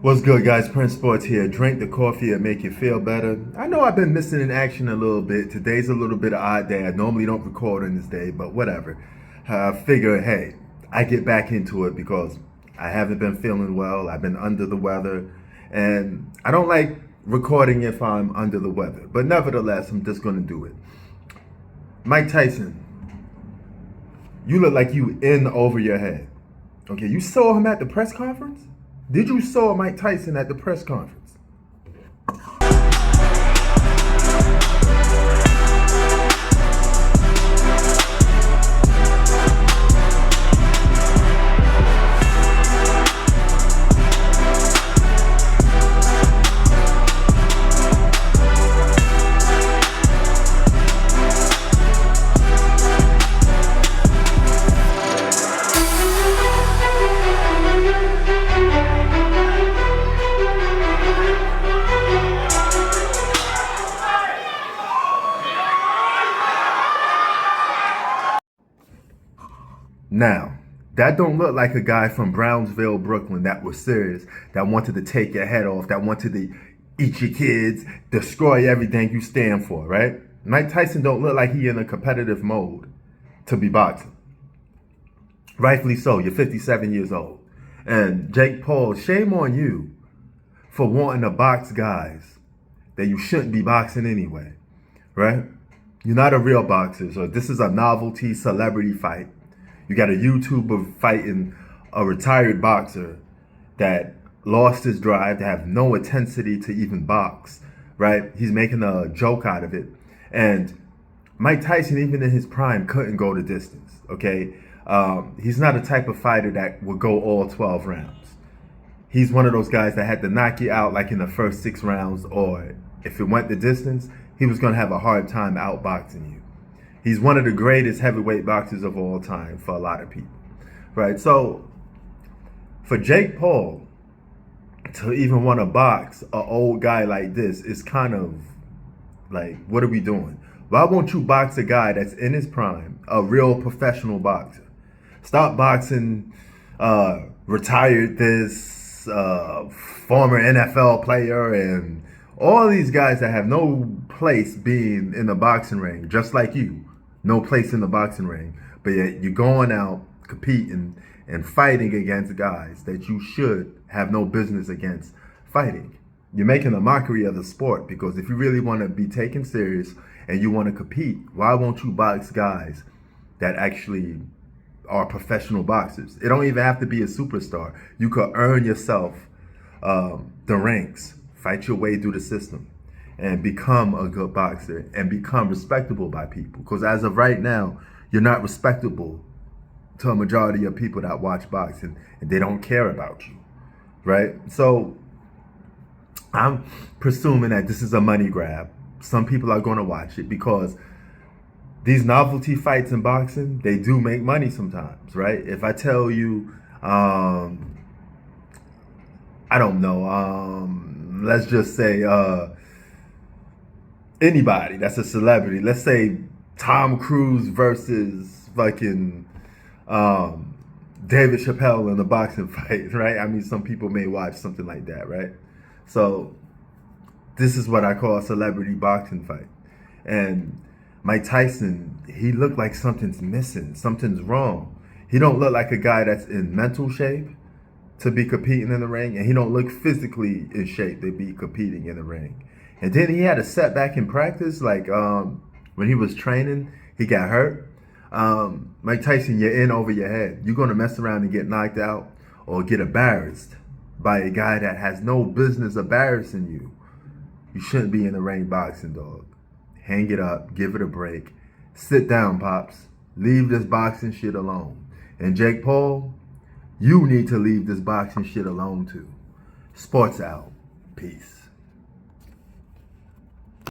What's good, guys? Prince Sports here. Drink the coffee and make you feel better. I know I've been missing in action a little bit. Today's a little bit of odd day. I normally don't record on this day, but whatever. I figure, hey, I get back into it because I haven't been feeling well. I've been under the weather, and I don't like recording if I'm under the weather. But nevertheless, I'm just going to do it. Mike Tyson, you look like you in over your head. Okay, you saw him at the press conference? Did you saw Mike Tyson at the press conference? Now, that don't look like a guy from Brownsville, Brooklyn that was serious, that wanted to take your head off, that wanted to eat your kids, destroy everything you stand for, right? Mike Tyson don't look like he in a competitive mode to be boxing. Rightfully so, you're 57 years old. And Jake Paul, shame on you for wanting to box guys that you shouldn't be boxing anyway, right? You're not a real boxer, so this is a novelty celebrity fight. You got a YouTuber fighting a retired boxer that lost his drive, to have no intensity to even box, right? He's making a joke out of it. And Mike Tyson, even in his prime, couldn't go the distance, okay? He's not a type of fighter that would go all 12 rounds. He's one of those guys that had to knock you out like in the first 6 rounds, or if it went the distance, he was going to have a hard time outboxing you. He's one of the greatest heavyweight boxers of all time for a lot of people, right? So for Jake Paul to even want to box an old guy like this is kind of like, what are we doing? Why won't you box a guy that's in his prime, a real professional boxer? Stop boxing retired this former NFL player and all these guys that have no place being in the boxing ring, just like you. No place in the boxing ring. But yet you're going out competing and fighting against guys that you should have no business against fighting. You're making a mockery of the sport, because if you really want to be taken serious and you want to compete, why won't you box guys that actually are professional boxers? It don't even have to be a superstar. You could earn yourself the ranks, fight your way through the system, and become a good boxer and become respectable by people. Because as of right now, you're not respectable to a majority of people that watch boxing, and they don't care about you, right? So I'm presuming that this is a money grab. Some people are going to watch it because these novelty fights in boxing, they do make money sometimes, right? If I tell you, I don't know, let's just say anybody that's a celebrity, let's say Tom Cruise versus fucking David Chappelle in a boxing fight, right? I mean, some people may watch something like that, right? So this is what I call a celebrity boxing fight. And Mike Tyson, he looked like something's missing, something's wrong. He don't look like a guy that's in mental shape to be competing in the ring, and he don't look physically in shape to be competing in the ring. And then he had a setback in practice, like when he was training, he got hurt. Mike Tyson, you're in over your head. You're going to mess around and get knocked out or get embarrassed by a guy that has no business embarrassing you. You shouldn't be in the ring boxing, dog. Hang it up. Give it a break. Sit down, Pops. Leave this boxing shit alone. And Jake Paul, you need to leave this boxing shit alone too. Sports out. Peace.